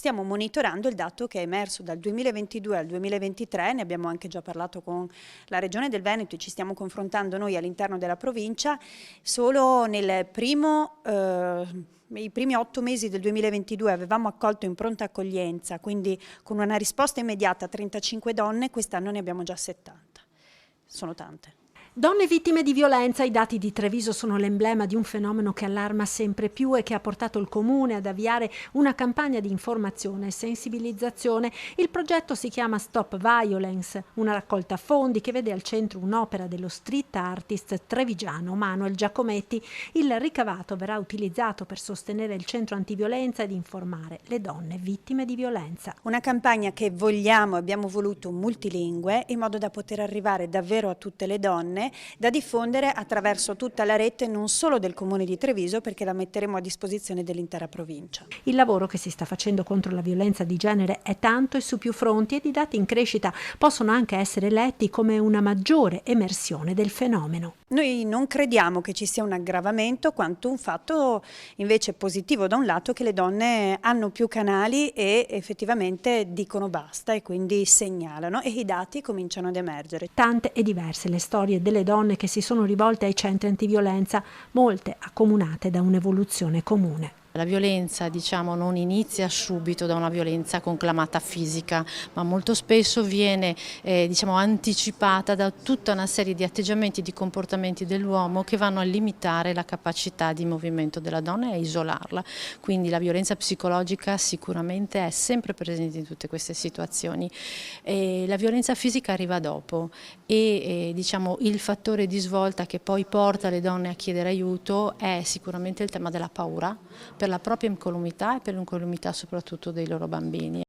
stiamo monitorando il dato che è emerso dal 2022 al 2023, ne abbiamo anche già parlato con la Regione del Veneto e ci stiamo confrontando noi all'interno della provincia. Solo i primi 8 mesi del 2022 avevamo accolto in pronta accoglienza, quindi con una risposta immediata 35 donne, quest'anno ne abbiamo già 70. Sono tante. Donne vittime di violenza, i dati di Treviso sono l'emblema di un fenomeno che allarma sempre più e che ha portato il Comune ad avviare una campagna di informazione e sensibilizzazione. Il progetto si chiama Stop Violence, una raccolta fondi che vede al centro un'opera dello street artist trevigiano Manuel Giacometti. Il ricavato verrà utilizzato per sostenere il centro antiviolenza ed informare le donne vittime di violenza. Una campagna che abbiamo voluto multilingue, in modo da poter arrivare davvero a tutte le donne, da diffondere attraverso tutta la rete non solo del Comune di Treviso, perché la metteremo a disposizione dell'intera provincia. Il lavoro che si sta facendo contro la violenza di genere è tanto e su più fronti, ed i dati in crescita possono anche essere letti come una maggiore emersione del fenomeno. Noi non crediamo che ci sia un aggravamento, quanto un fatto invece positivo da un lato, che le donne hanno più canali e effettivamente dicono basta e quindi segnalano, e i dati cominciano ad emergere. Tante e diverse le storie delle donne che si sono rivolte ai centri antiviolenza, molte accomunate da un'evoluzione comune. La violenza, non inizia subito da una violenza conclamata fisica, ma molto spesso viene anticipata da tutta una serie di atteggiamenti e di comportamenti dell'uomo che vanno a limitare la capacità di movimento della donna e a isolarla. Quindi la violenza psicologica sicuramente è sempre presente in tutte queste situazioni. La violenza fisica arriva dopo e il fattore di svolta che poi porta le donne a chiedere aiuto è sicuramente il tema della paura, per la propria incolumità e per l'incolumità soprattutto dei loro bambini.